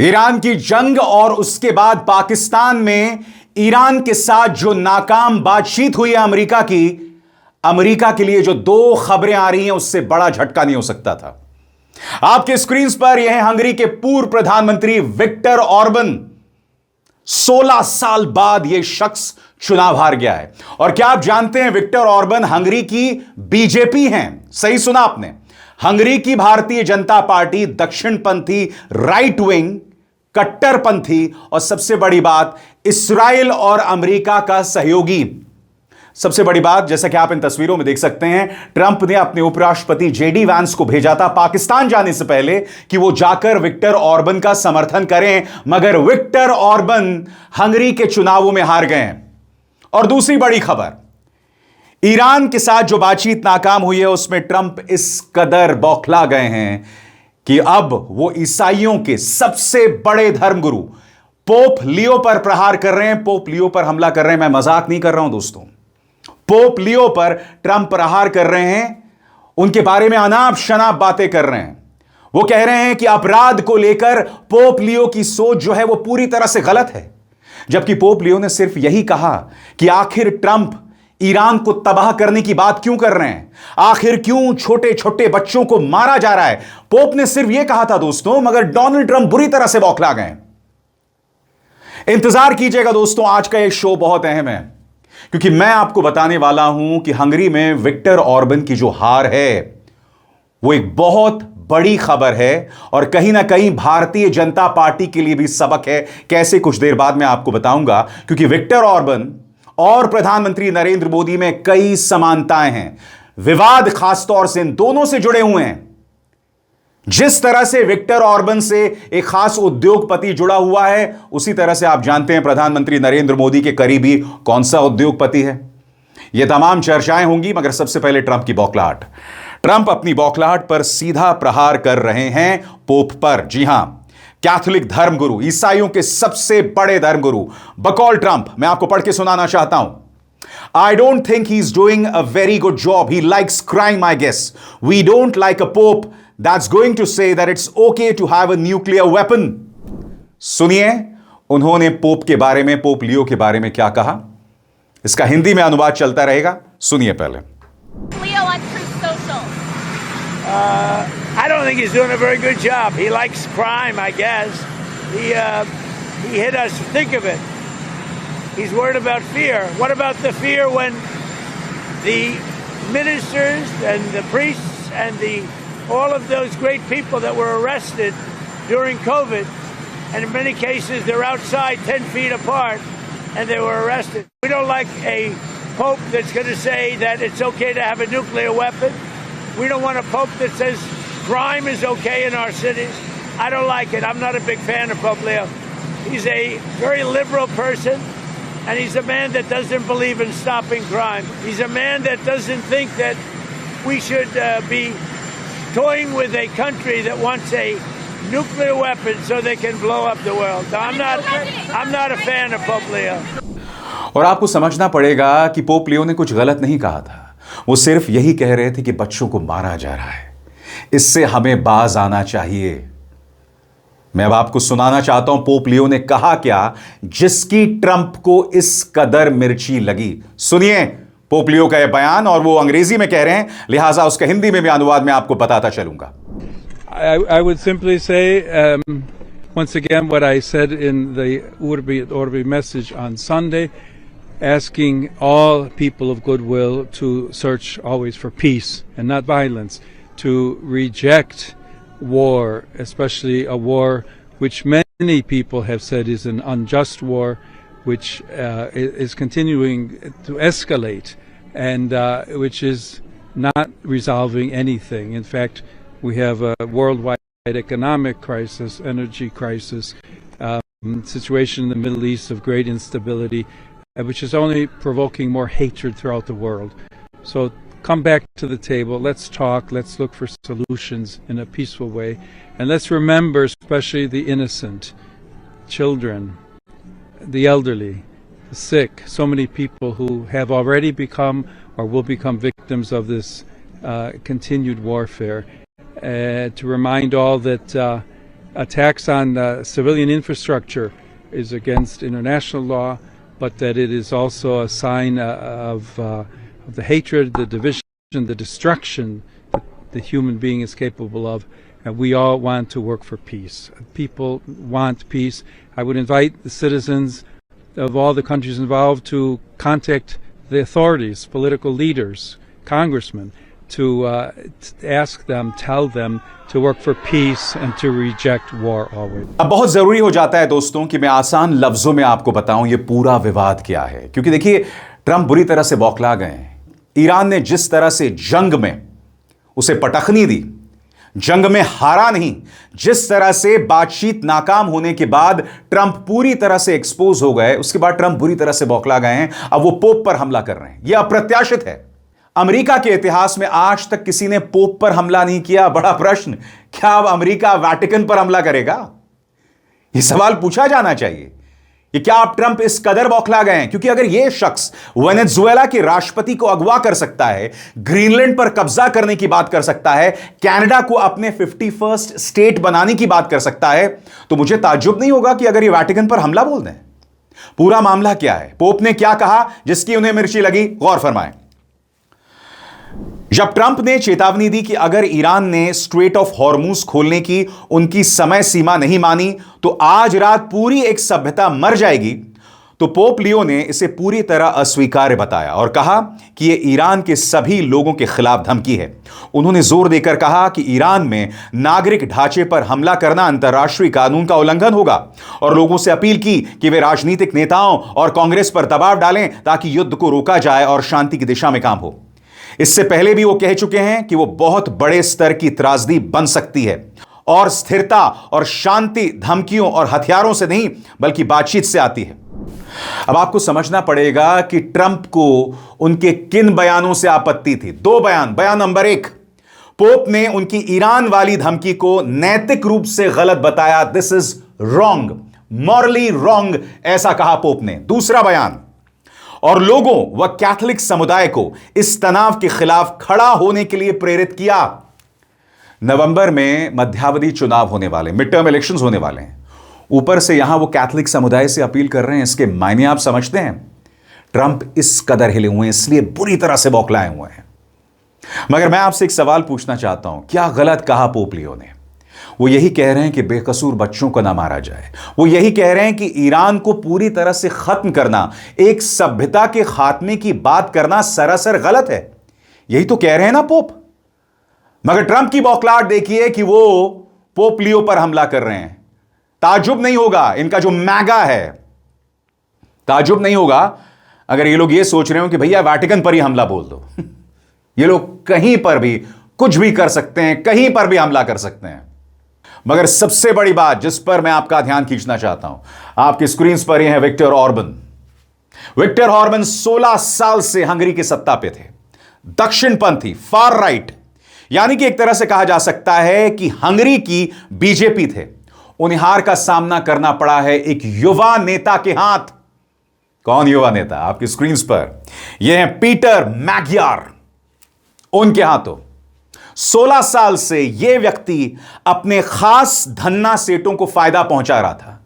Iran की जंग और उसके बाद पाकिस्तान में ईरान के साथ जो नाकाम बातचीत हुई है अमेरिका के लिए जो दो खबरें आ रही हैं उससे बड़ा झटका नहीं हो सकता था। आपके स्क्रीन पर यह है हंगरी के पूर्व प्रधानमंत्री विक्टर ऑर्बन। 16 साल बाद यह शख्स चुनाव हार गया है। और क्या आप जानते हैं विक्टर ऑर्बन हंगरी की बीजेपी हैं? सही सुना आपने। हंगरी की Bharatiya Janata party दक्षिणपंथी, right wing, कट्टरपंथी और सबसे बड़ी बात इस्राएल और अमेरिका का सहयोगी। सबसे बड़ी बात, जैसा कि आप इन तस्वीरों में देख सकते हैं, ट्रंप ने अपने उपराष्ट्रपति जेडी वैंस को भेजा था पाकिस्तान जाने से पहले कि वो जाकर विक्टर ऑर्बन का समर्थन करें, मगर विक्टर ऑर्बन हंगरी के चुनावों में हार गए हैं। और दूसरी बड़ी खबर, ईरान के साथ जो बातचीत नाकाम हुई है उसमें ट्रंप इस कदर बौखला गए हैं कि अब वो ईसाइयों के सबसे बड़े धर्मगुरु पोप लियो पर प्रहार कर रहे हैं, पोप लियो पर हमला कर रहे हैं। मैं मजाक नहीं कर रहा हूं दोस्तों, पोप लियो पर ट्रंप प्रहार कर रहे हैं, उनके बारे में अनाप शनाप बातें कर रहे हैं। वो कह रहे हैं कि अपराध को लेकर पोप लियो की सोच जो है वो पूरी तरह से गलत है, जबकि पोप लियो ने सिर्फ यही कहा कि आखिर ट्रंप ईरान को तबाह करने की बात क्यों कर रहे हैं, आखिर क्यों छोटे छोटे बच्चों को मारा जा रहा है। पोप ने सिर्फ यह कहा था दोस्तों, मगर डोनाल्ड ट्रंप बुरी तरह से बौखला गए। इंतजार कीजिएगा दोस्तों, आज का यह शो बहुत अहम है, क्योंकि मैं आपको बताने वाला हूं कि हंगरी में विक्टर ऑर्बन की जो हार है वो एक बहुत बड़ी खबर है और कहीं ना कहीं भारतीय जनता पार्टी के लिए भी सबक है। कैसे, कुछ देर बाद मैं आपको बताऊंगा, क्योंकि विक्टर ऑर्बन और प्रधानमंत्री नरेंद्र मोदी में कई समानताएं हैं। विवाद खासतौर से इन दोनों से जुड़े हुए हैं। जिस तरह से विक्टर ऑर्बन से एक खास उद्योगपति जुड़ा हुआ है, उसी तरह से आप जानते हैं प्रधानमंत्री नरेंद्र मोदी के करीबी कौन सा उद्योगपति है। यह तमाम चर्चाएं होंगी, मगर सबसे पहले ट्रंप की बौखलाहट। ट्रंप अपनी बौखलाहट पर सीधा प्रहार कर रहे हैं पोप पर। जी हां, कैथोलिक धर्मगुरु, ईसाइयों के सबसे बड़े धर्मगुरु बकौल ट्रंप। मैं आपको पढ़ के सुनाना चाहता हूं। I don't think he's doing a very good job. He likes crime, I guess. We don't like a pope that's going to say that it's okay to have a nuclear weapon. सुनिए उन्होंने pope के बारे में, Pope Leo के बारे में क्या कहा। इसका हिंदी में अनुवाद चलता रहेगा, सुनिए पहले। Leo on Truth Social. I don't think he's doing a very good job. He likes crime, I guess. He hit us. Think of it. He's worried about fear. What about the fear when the ministers and the priests and all of those great people that were arrested during COVID, and in many cases they're outside 10 feet apart and they were arrested. We don't like a pope that's going to say that it's okay to have a nuclear weapon. We don't want a pope that says crime is okay in our cities. I don't like it. I'm not a big fan of Pope Leo. He's a very liberal person, and he's a man that doesn't believe in stopping crime. He's a man that doesn't think that we should be toying with a country that wants a nuclear weapon so they can blow up the world. So I'm not a fan of Pope Leo. और आपको समझना पड़ेगा कि Pope Leo ने कुछ गलत नहीं कहा था। वो सिर्फ यही कह रहे थे कि बच्चों को मारा जा रहा है, इससे हमें बाज आना चाहिए। मैं अब आपको सुनाना चाहता हूं पोप लियो ने कहा क्या, जिसकी ट्रंप को इस कदर मिर्ची लगी। सुनिए पोप लियो का यह बयान, और वो अंग्रेजी में कह रहे हैं, लिहाजा उसका हिंदी में भी अनुवाद मैं आपको बताता चलूंगा। I would simply say once again what I said in the Urbi et Orbi message on Sunday, asking all people of goodwill to search always for peace and not violence, to reject war, especially a war which many people have said is an unjust war, which is continuing to escalate and which is not resolving anything. In fact, we have a worldwide economic crisis, energy crisis, situation in the Middle East of great instability, which is only provoking more hatred throughout the world. So come back to the table, let's talk, let's look for solutions in a peaceful way, and let's remember especially the innocent, children, the elderly, the sick, so many people who have already become or will become victims of this continued warfare. To remind all that attacks on civilian infrastructure is against international law, but that it is also a sign of the hatred, the division, the destruction that the human being is capable of. And we all want to work for peace. People want peace. I would invite the citizens of all the countries involved to contact the authorities, political leaders, congressmen, to ask them, tell them to work for peace and to reject war always. अब बहुत जरूरी हो जाता है दोस्तों कि मैं आसान लफ्जों में आपको बताऊं ये पूरा विवाद क्या है, क्योंकि देखिए ट्रंप बुरी तरह से बौखला गए हैं। ईरान ने जिस तरह से जंग में उसे पटखनी दी, जंग में हारा नहीं, जिस तरह से बातचीत नाकाम होने के बाद ट्रंप पूरी तरह से एक्सपोज हो गए, उसके बाद ट्रंप बुरी तरह से बौखला गए हैं। अब वो पोप पर हमला कर रहे हैं। यह अप्रत्याशित है। अमेरिका के इतिहास में आज तक किसी ने पोप पर हमला नहीं किया। बड़ा प्रश्न, क्या अब अमेरिका वेटिकन पर हमला करेगा? यह सवाल पूछा जाना चाहिए। ये क्या आप ट्रंप इस कदर बौखला गए हैं? क्योंकि अगर यह शख्स वेनेजुएला के राष्ट्रपति को अगवा कर सकता है, ग्रीनलैंड पर कब्जा करने की बात कर सकता है, कनाडा को अपने 51st स्टेट बनाने की बात कर सकता है, तो मुझे ताज्जुब नहीं होगा कि अगर ये वेटिकन पर हमला बोल दें। पूरा मामला क्या है? पोप ने क्या कहा जिसकी उन्हें मिर्ची लगी? गौर फरमाएं। जब ट्रंप ने चेतावनी दी कि अगर ईरान ने स्ट्रेट ऑफ हॉर्मुज खोलने की उनकी समय सीमा नहीं मानी तो आज रात पूरी एक सभ्यता मर जाएगी, तो पोप लियो ने इसे पूरी तरह अस्वीकार्य बताया और कहा कि यह ईरान के सभी लोगों के खिलाफ धमकी है। उन्होंने जोर देकर कहा कि ईरान में नागरिक ढांचे पर हमला करना अंतर्राष्ट्रीय कानून का उल्लंघन होगा और लोगों से अपील की कि वे राजनीतिक नेताओं और कांग्रेस पर दबाव डालें ताकि युद्ध को रोका जाए और शांति की दिशा में काम हो। इससे पहले भी वो कह चुके हैं कि वो बहुत बड़े स्तर की त्रासदी बन सकती है और स्थिरता और शांति धमकियों और हथियारों से नहीं बल्कि बातचीत से आती है। अब आपको समझना पड़ेगा कि ट्रंप को उनके किन बयानों से आपत्ति थी। 2 बयान। बयान नंबर 1, पोप ने उनकी ईरान वाली धमकी को नैतिक रूप से गलत बताया। This is wrong, morally wrong, ऐसा कहा पोप ने। दूसरा बयान, और लोगों व कैथोलिक समुदाय को इस तनाव के खिलाफ खड़ा होने के लिए प्रेरित किया। नवंबर में मध्यावधि चुनाव होने वाले, मिड टर्म इलेक्शंस होने वाले हैं। ऊपर से यहां वो कैथोलिक समुदाय से अपील कर रहे हैं। इसके मायने आप समझते हैं? ट्रंप इस कदर हिले हुए हैं, इसलिए बुरी तरह से बौखलाए हुए हैं। मगर मैं आपसे एक सवाल पूछना चाहता हूं, क्या गलत कहा पोप लियो ने? वो यही कह रहे हैं कि बेकसूर बच्चों को ना मारा जाए। वो यही कह रहे हैं कि ईरान को पूरी तरह से खत्म करना, एक सभ्यता के खात्मे की बात करना सरासर गलत है। यही तो कह रहे हैं ना पोप। मगर ट्रंप की बौखलाहट देखिए कि वो पोप लियो पर हमला कर रहे हैं। ताज्जुब नहीं होगा, इनका जो मैगा है, ताज्जुब नहीं होगा अगर ये लोग ये सोच रहे हो कि भैया वेटिकन पर ही हमला बोल दो। ये लोग कहीं पर भी कुछ भी कर सकते हैं, कहीं पर भी हमला कर सकते हैं। मगर सबसे बड़ी बात जिस पर मैं आपका ध्यान खींचना चाहता हूं, आपकी स्क्रीन पर यह है विक्टर ऑर्बन। विक्टर ऑर्बन 16 साल से हंगरी की सत्ता पे थे। दक्षिणपंथी, फार राइट, यानी कि एक तरह से कहा जा सकता है कि हंगरी की बीजेपी थे। उन्हें हार का सामना करना पड़ा है एक युवा नेता के हाथ। कौन युवा नेता? आपकी स्क्रीन पर यह है पीटर मैग्यार। उनके हाथों 16 साल से यह व्यक्ति अपने खास धन्ना सेठों को फायदा पहुंचा रहा था।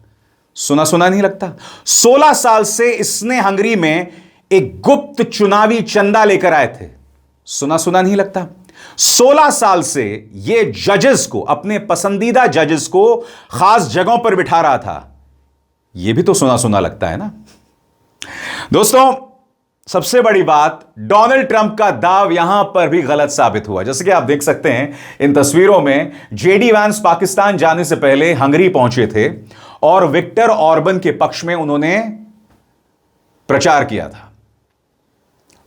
सुना सुना नहीं लगता? 16 साल से इसने हंगरी में एक गुप्त चुनावी चंदा लेकर आए थे। सुना सुना नहीं लगता? 16 साल से यह जजेस को, अपने पसंदीदा जजेस को खास जगहों पर बिठा रहा था। यह भी तो सुना सुना लगता है ना दोस्तों। सबसे बड़ी बात, डोनाल्ड ट्रंप का दाव यहां पर भी गलत साबित हुआ। जैसे कि आप देख सकते हैं इन तस्वीरों में, जेडी वांस पाकिस्तान जाने से पहले हंगरी पहुंचे थे और विक्टर ऑर्बन के पक्ष में उन्होंने प्रचार किया था।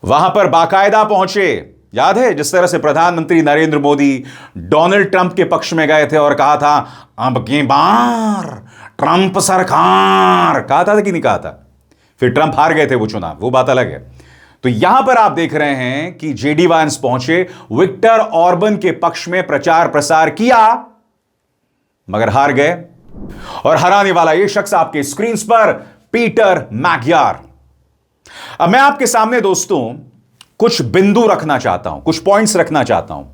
वहां पर बाकायदा पहुंचे। याद है जिस तरह से प्रधानमंत्री नरेंद्र मोदी डोनाल्ड ट्रंप के पक्ष में गए थे और कहा था अब की बार ट्रंप सरकार, कहा था कि नहीं कहा था? फिर ट्रंप हार गए थे वो चुनाव, वो बात अलग है। तो यहां पर आप देख रहे हैं कि जेडी वांस पहुंचे, विक्टर ऑर्बन के पक्ष में प्रचार प्रसार किया, मगर हार गए। और हराने वाला यह शख्स आपके स्क्रीन पर पीटर मैग्यार। अब मैं आपके सामने दोस्तों कुछ बिंदु रखना चाहता हूं, कुछ पॉइंट्स रखना चाहता हूं।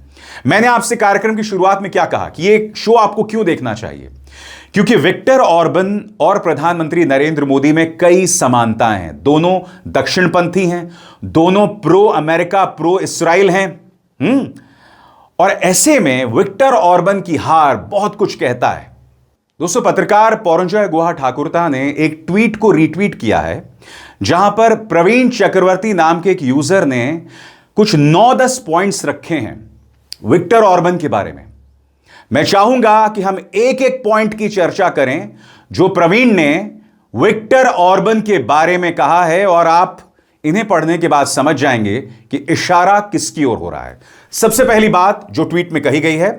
मैंने आपसे कार्यक्रम की शुरुआत में क्या कहा कि ये शो आपको क्यों देखना चाहिए। क्योंकि विक्टर ऑर्बन और प्रधानमंत्री नरेंद्र मोदी में कई समानताएं हैं। दोनों दक्षिणपंथी हैं, दोनों प्रो अमेरिका प्रो इस्राइल हैं। और ऐसे में विक्टर ऑर्बन की हार बहुत कुछ कहता है। दोस्तों, पत्रकार पौरंजय गुहा ठाकुरता ने एक ट्वीट को रीट्वीट किया है, जहां पर प्रवीण चक्रवर्ती नाम के एक यूजर ने कुछ 9-10 पॉइंट्स रखे हैं विक्टर ऑर्बन के बारे में। मैं चाहूंगा कि हम एक एक पॉइंट की चर्चा करें जो प्रवीण ने विक्टर ऑर्बन के बारे में कहा है, और आप इन्हें पढ़ने के बाद समझ जाएंगे कि इशारा किसकी ओर हो रहा है। सबसे पहली बात जो ट्वीट में कही गई है,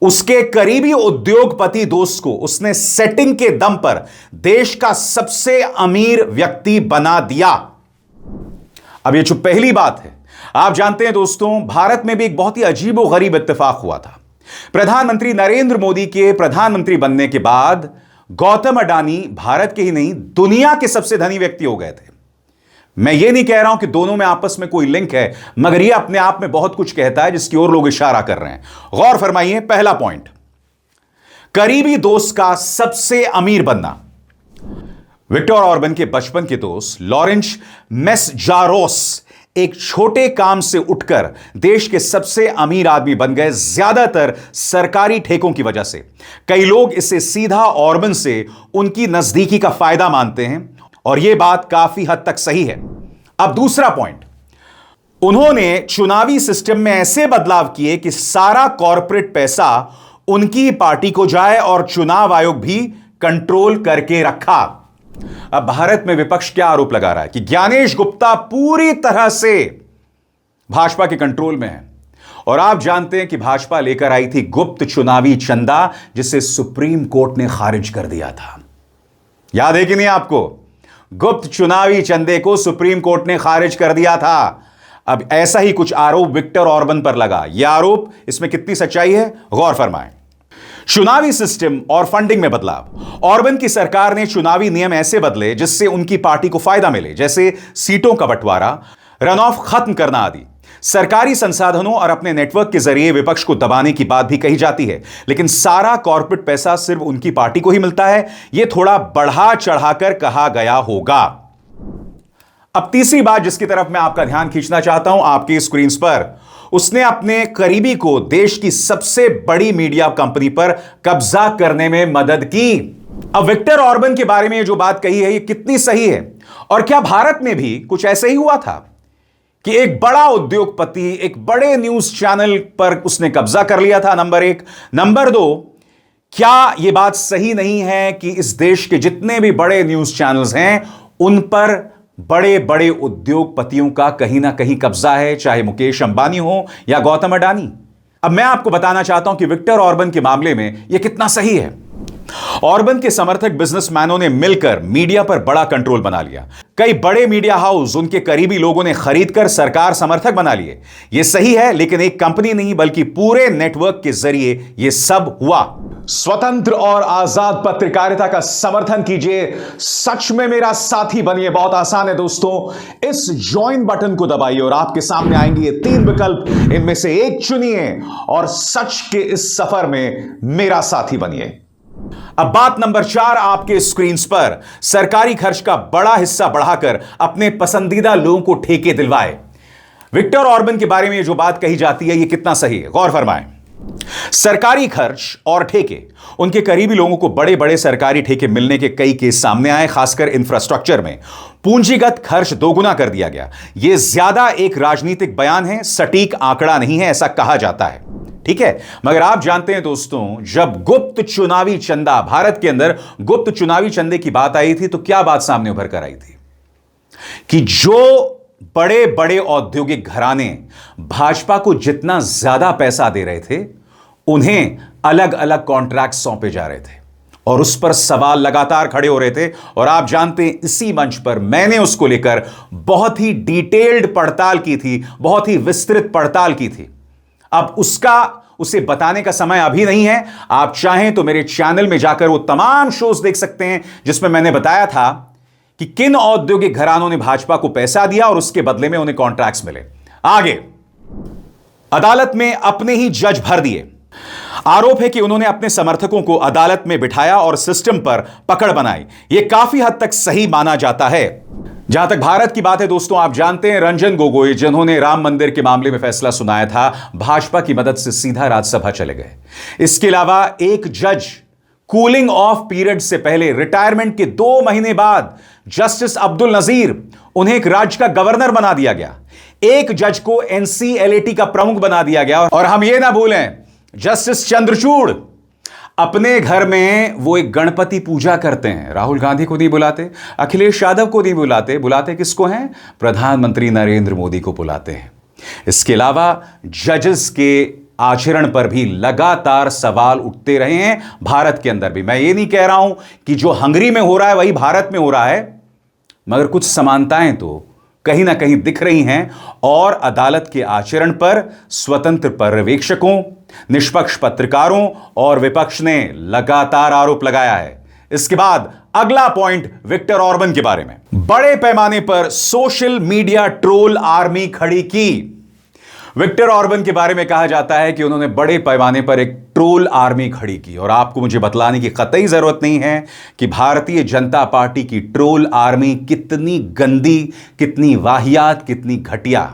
उसके करीबी उद्योगपति दोस्त को उसने सेटिंग के दम पर देश का सबसे अमीर व्यक्ति बना दिया। अब यह जो पहली बात है, आप जानते हैं दोस्तों, भारत में भी एक बहुत ही अजीबोगरीब इत्तेफाक हुआ था। प्रधानमंत्री नरेंद्र मोदी के प्रधानमंत्री बनने के बाद गौतम अडानी भारत के ही नहीं दुनिया के सबसे धनी व्यक्ति हो गए थे। मैं ये नहीं कह रहा हूं कि दोनों में आपस में कोई लिंक है, मगर यह अपने आप में बहुत कुछ कहता है जिसकी ओर लोग इशारा कर रहे हैं। गौर फरमाइए, पहला पॉइंट, करीबी दोस्त का सबसे अमीर बनना। विक्टर ऑर्बन के बचपन के दोस्त लॉरेंस मेस्जारोस एक छोटे काम से उठकर देश के सबसे अमीर आदमी बन गए, ज्यादातर सरकारी ठेकों की वजह से। कई लोग इसे सीधा ऑर्बन से उनकी नजदीकी का फायदा मानते हैं, और यह बात काफी हद तक सही है। अब दूसरा पॉइंट, उन्होंने चुनावी सिस्टम में ऐसे बदलाव किए कि सारा कॉर्पोरेट पैसा उनकी पार्टी को जाए और चुनाव आयोग भी कंट्रोल करके रखा। अब भारत में विपक्ष क्या आरोप लगा रहा है कि ज्ञानेश गुप्ता पूरी तरह से भाजपा के कंट्रोल में है, और आप जानते हैं कि भाजपा लेकर आई थी गुप्त चुनावी चंदा, जिसे सुप्रीम कोर्ट ने खारिज कर दिया था। याद है कि नहीं आपको? गुप्त चुनावी चंदे को सुप्रीम कोर्ट ने खारिज कर दिया था। अब ऐसा ही कुछ आरोप विक्टर ऑर्बन पर लगा। यह आरोप, इसमें कितनी सच्चाई है, गौर फरमाएं। चुनावी सिस्टम और फंडिंग में बदलाव। ऑर्बन की सरकार ने चुनावी नियम ऐसे बदले जिससे उनकी पार्टी को फायदा मिले, जैसे सीटों का बंटवारा, रन ऑफ खत्म करना आदि। सरकारी संसाधनों और अपने नेटवर्क के जरिए विपक्ष को दबाने की बात भी कही जाती है, लेकिन सारा कॉर्पोरेट पैसा सिर्फ उनकी पार्टी को ही मिलता है। यह थोड़ा बढ़ा चढ़ाकर कहा गया होगा। अब तीसरी बात जिसकी तरफ मैं आपका ध्यान खींचना चाहता हूं आपकी स्क्रीन पर, उसने अपने करीबी को देश की सबसे बड़ी मीडिया कंपनी पर कब्जा करने में मदद की। अब विक्टर ऑर्बन के बारे में जो बात कही है, ये कितनी सही है? और क्या भारत में भी कुछ ऐसे ही हुआ था कि एक बड़ा उद्योगपति एक बड़े न्यूज चैनल पर उसने कब्जा कर लिया था? नंबर एक। नंबर दो, क्या यह बात सही नहीं है कि इस देश के जितने भी बड़े न्यूज चैनल्स हैं उन पर बड़े बड़े उद्योगपतियों का कहीं ना कहीं कब्जा है, चाहे मुकेश अंबानी हो या गौतम अडानी? अब मैं आपको बताना चाहता हूं कि विक्टर ऑर्बन के मामले में यह कितना सही है। ऑर्बन के समर्थक बिजनेसमैनों ने मिलकर मीडिया पर बड़ा कंट्रोल बना लिया। कई बड़े मीडिया हाउस उनके करीबी लोगों ने खरीदकर सरकार समर्थक बना लिए। यह सही है, लेकिन एक कंपनी नहीं बल्कि पूरे नेटवर्क के जरिए यह सब हुआ। स्वतंत्र और आजाद पत्रकारिता का समर्थन कीजिए, सच में मेरा साथी बनिए। बहुत आसान है दोस्तों, इस ज्वाइन बटन को दबाइए और आपके सामने आएंगे ये 3 विकल्प, इनमें से एक चुनिए और सच के इस सफर में मेरा साथी बनिए। अब बात नंबर 4 आपके स्क्रीन पर, सरकारी खर्च का बड़ा हिस्सा बढ़ाकर अपने पसंदीदा लोगों को ठेके दिलवाए। विक्टर ऑर्बन के बारे में जो बात कही जाती है, यह कितना सही है, गौर फरमाएं। सरकारी खर्च और ठेके, उनके करीबी लोगों को बड़े बड़े सरकारी ठेके मिलने के कई केस सामने आए, खासकर इंफ्रास्ट्रक्चर में। पूंजीगत खर्च दोगुना कर दिया गया। यह ज्यादा एक राजनीतिक बयान है, सटीक आंकड़ा नहीं है, ऐसा कहा जाता है, ठीक है। मगर आप जानते हैं दोस्तों, जब गुप्त चुनावी चंदा, भारत के अंदर गुप्त चुनावी चंदे की बात आई थी, तो क्या बात सामने उभर कर आई थी कि जो बड़े बड़े औद्योगिक घराने भाजपा को जितना ज्यादा पैसा दे रहे थे, उन्हें अलग अलग कॉन्ट्रैक्ट सौंपे जा रहे थे, और उस पर सवाल लगातार खड़े हो रहे थे। और आप जानते हैं, इसी मंच पर मैंने उसको लेकर बहुत ही डिटेल्ड पड़ताल की थी, बहुत ही विस्तृत पड़ताल की थी। अब उसे बताने का समय अभी नहीं है। आप चाहें तो मेरे चैनल में जाकर वो तमाम शोज देख सकते हैं जिसमें मैंने बताया था कि किन औद्योगिक घरानों ने भाजपा को पैसा दिया और उसके बदले में उन्हें कॉन्ट्रैक्ट्स मिले। आगे, अदालत में अपने ही जज भर दिए। आरोप है कि उन्होंने अपने समर्थकों को अदालत में बिठाया और सिस्टम पर पकड़ बनाई। यह काफी हद तक सही माना जाता है। जहां तक भारत की बात है दोस्तों, आप जानते हैं रंजन गोगोई, जिन्होंने राम मंदिर के मामले में फैसला सुनाया था, भाजपा की मदद से सीधा राज्यसभा चले गए। इसके अलावा एक जज कूलिंग ऑफ पीरियड से पहले रिटायरमेंट के 2 महीने बाद जस्टिस अब्दुल नजीर, उन्हें एक राज्य का गवर्नर बना दिया गया। एक जज को एनसीएलएटी का प्रमुख बना दिया गया। और हम यह ना भूलें, जस्टिस चंद्रचूड़ अपने घर में वो एक गणपति पूजा करते हैं। राहुल गांधी को नहीं बुलाते, अखिलेश यादव को नहीं बुलाते, बुलाते किसको हैं? प्रधानमंत्री नरेंद्र मोदी को बुलाते हैं। इसके अलावा जजेस के आचरण पर भी लगातार सवाल उठते रहे हैं भारत के अंदर भी। मैं ये नहीं कह रहा हूं कि जो हंगरी में हो रहा है वही भारत में हो रहा है, मगर कुछ समानताएं तो कहीं ना कहीं दिख रही हैं। और अदालत के आचरण पर स्वतंत्र पर्यवेक्षकों, निष्पक्ष पत्रकारों और विपक्ष ने लगातार आरोप लगाया है। इसके बाद अगला पॉइंट विक्टर ऑर्बन के बारे में। बड़े पैमाने पर सोशल मीडिया ट्रोल आर्मी खड़ी की। विक्टर ऑर्बन के बारे में कहा जाता है कि उन्होंने बड़े पैमाने पर एक ट्रोल आर्मी खड़ी की। और आपको मुझे बतलाने की कतई जरूरत नहीं है कि भारतीय जनता पार्टी की ट्रोल आर्मी कितनी गंदी, कितनी वाहियात, कितनी घटिया।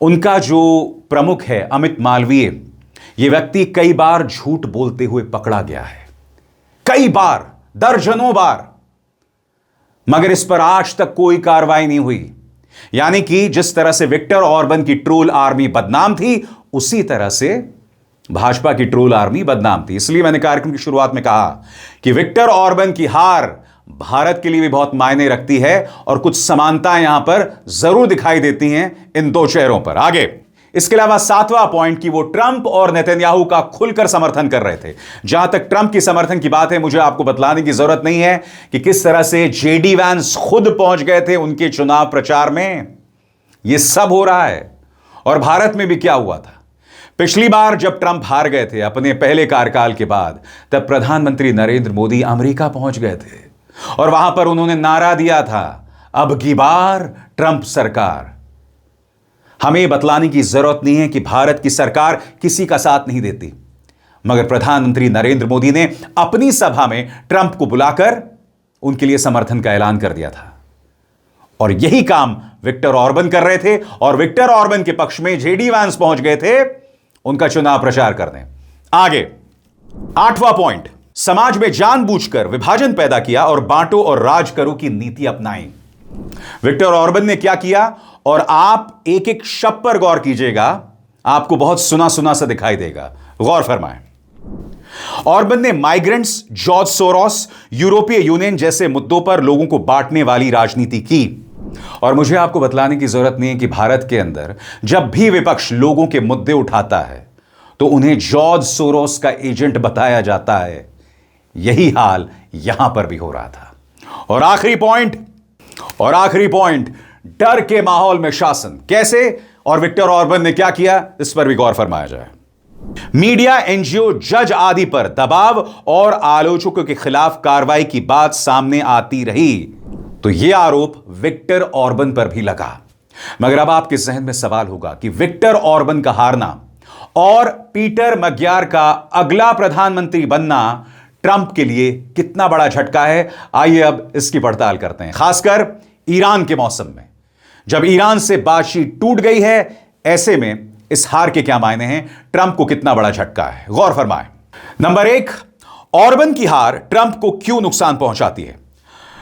उनका जो प्रमुख है अमित मालवीय, यह व्यक्ति कई बार झूठ बोलते हुए पकड़ा गया है, कई बार, दर्जनों बार, मगर इस पर आज तक कोई कार्रवाई नहीं हुई। यानी कि जिस तरह से विक्टर ऑर्बन की ट्रोल आर्मी बदनाम थी, उसी तरह से भाजपा की ट्रोल आर्मी बदनाम थी। इसलिए मैंने कार्यक्रम की शुरुआत में कहा कि विक्टर ऑर्बन की हार भारत के लिए भी बहुत मायने रखती है और कुछ समानताएं यहां पर जरूर दिखाई देती हैं इन दो चेहरों पर। आगे इसके अलावा 7वां पॉइंट कि वो ट्रंप और नेतन्याहू का खुलकर समर्थन कर रहे थे। जहां तक ट्रंप की समर्थन की बात है, मुझे आपको बतलाने की जरूरत नहीं है कि किस तरह से जेडी वैंस खुद पहुंच गए थे उनके चुनाव प्रचार में। यह सब हो रहा है। और भारत में भी क्या हुआ था, पिछली बार जब ट्रंप हार गए थे अपने पहले कार्यकाल के बाद, तब प्रधानमंत्री नरेंद्र मोदी अमेरिका पहुंच गए थे और वहां पर उन्होंने नारा दिया था, अब की बार ट्रंप सरकार। हमें बतलाने की जरूरत नहीं है कि भारत की सरकार किसी का साथ नहीं देती, मगर प्रधानमंत्री नरेंद्र मोदी ने अपनी सभा में ट्रंप को बुलाकर उनके लिए समर्थन का ऐलान कर दिया था। और यही काम विक्टर ऑर्बन कर रहे थे और विक्टर ऑर्बन के पक्ष में जेडी वैंस पहुंच गए थे उनका चुनाव प्रचार करने। आगे 8वां पॉइंट, समाज में जानबूझकर विभाजन पैदा किया और बांटो और राज करो की नीति अपनाई। विक्टर ऑर्बन ने क्या किया, और आप एक एक शब्द पर गौर कीजिएगा, आपको बहुत सुना सुना सा दिखाई देगा। गौर फरमाएं। ऑर्बन ने माइग्रेंट्स, जॉर्ज सोरोस, यूरोपीय यूनियन जैसे मुद्दों पर लोगों को बांटने वाली राजनीति की। और मुझे आपको बतलाने की जरूरत नहीं है कि भारत के अंदर जब भी विपक्ष लोगों के मुद्दे उठाता है तो उन्हें जॉर्ज सोरोस का एजेंट बताया जाता है। यही हाल यहां पर भी हो रहा था। और आखिरी पॉइंट, डर के माहौल में शासन कैसे और विक्टर ऑर्बन ने क्या किया, इस पर भी गौर फरमाया जाए। मीडिया, एनजीओ, जज आदि पर दबाव और आलोचकों के खिलाफ कार्रवाई की बात सामने आती रही तो यह आरोप विक्टर ऑर्बन पर भी लगा। मगर अब आपके जहन में सवाल होगा कि विक्टर ऑर्बन का हारना और पीटर मैकग्यार का अगला प्रधानमंत्री बनना ट्रंप के लिए कितना बड़ा झटका है। आइए अब इसकी पड़ताल करते हैं, खासकर ईरान के मौसम में। जब ईरान से बातचीत टूट गई है, ऐसे में इस हार के क्या मायने हैं, ट्रंप को कितना बड़ा झटका है। गौर फरमाएं। नंबर 1, ऑर्बन की हार ट्रंप को क्यों नुकसान पहुंचाती है।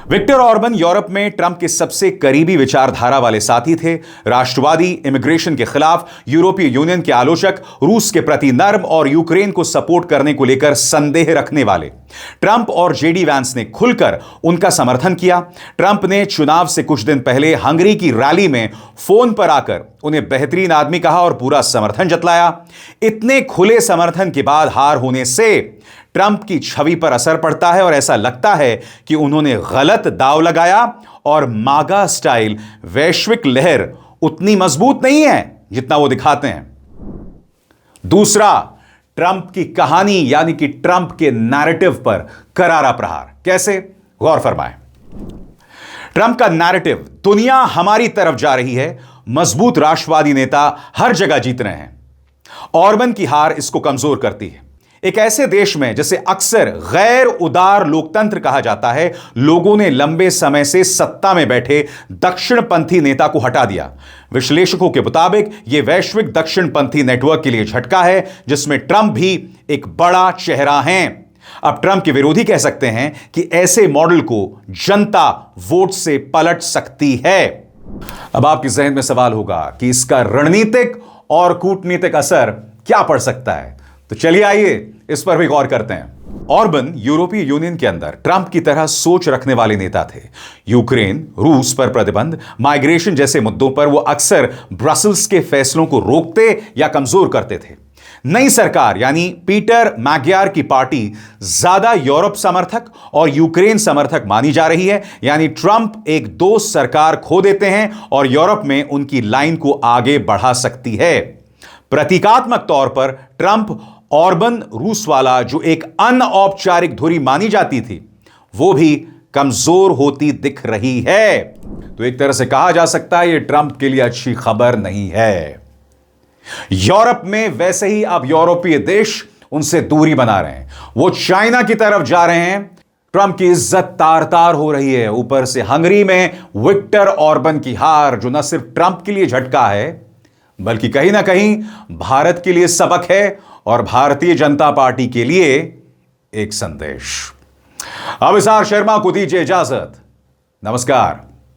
विक्टर ऑर्बन यूरोप में ट्रंप के सबसे करीबी विचारधारा वाले साथी थे। राष्ट्रवादी, इमिग्रेशन के खिलाफ, यूरोपीय यूनियन के आलोचक, रूस के प्रति नर्म और यूक्रेन को सपोर्ट करने को लेकर संदेह रखने वाले। ट्रंप और जेडी वैंस ने खुलकर उनका समर्थन किया। ट्रंप ने चुनाव से कुछ दिन पहले हंगरी की रैली में फोन पर आकर उन्हें बेहतरीन आदमी कहा और पूरा समर्थन जतलाया। इतने खुले समर्थन के बाद हार होने से ट्रंप की छवि पर असर पड़ता है और ऐसा लगता है कि उन्होंने गलत दांव लगाया और मागा स्टाइल वैश्विक लहर उतनी मजबूत नहीं है जितना वो दिखाते हैं। दूसरा, ट्रंप की कहानी यानी कि ट्रंप के नैरेटिव पर करारा प्रहार। कैसे, गौर फरमाएं। ट्रंप का नैरेटिव, दुनिया हमारी तरफ जा रही है, मजबूत राष्ट्रवादी नेता हर जगह जीत रहे हैं। ऑर्बन की हार इसको कमजोर करती है। एक ऐसे देश में जिसे अक्सर गैर उदार लोकतंत्र कहा जाता है, लोगों ने लंबे समय से सत्ता में बैठे दक्षिणपंथी नेता को हटा दिया। विश्लेषकों के मुताबिक यह वैश्विक दक्षिणपंथी नेटवर्क के लिए झटका है, जिसमें ट्रंप भी एक बड़ा चेहरा है। अब ट्रंप के विरोधी कह सकते हैं कि ऐसे मॉडल को जनता वोट से पलट सकती है। अब आपके जहन में सवाल होगा कि इसका रणनीतिक और कूटनीतिक असर क्या पड़ सकता है, तो चलिए आइए इस पर भी गौर करते हैं। ऑर्बन यूरोपीय यूनियन के अंदर ट्रंप की तरह सोच रखने वाले नेता थे। यूक्रेन, रूस पर प्रतिबंध, माइग्रेशन जैसे मुद्दों पर वो अक्सर ब्रसल्स के फैसलों को रोकते या कमजोर करते थे। नई सरकार यानी पीटर मैग्यार की पार्टी ज्यादा यूरोप समर्थक और यूक्रेन समर्थक मानी जा रही है, यानी ट्रंप एक दोस्त सरकार खो देते हैं और यूरोप में उनकी लाइन को आगे बढ़ा सकती है। प्रतीकात्मक तौर पर ट्रंप ऑर्बन रूस वाला जो एक अनौपचारिक धुरी मानी जाती थी, वो भी कमजोर होती दिख रही है। तो एक तरह से कहा जा सकता है यह ट्रंप के लिए अच्छी खबर नहीं है। यूरोप में वैसे ही अब यूरोपीय देश उनसे दूरी बना रहे हैं, वो चाइना की तरफ जा रहे हैं। ट्रंप की इज्जत तार तार हो रही है। ऊपर से हंगरी में विक्टर ऑर्बन की हार, जो न सिर्फ ट्रंप के लिए झटका है बल्कि कहीं ना कहीं भारत के लिए सबक है और भारतीय जनता पार्टी के लिए एक संदेश। अब इसार शर्मा को दीजिए इजाजत। नमस्कार।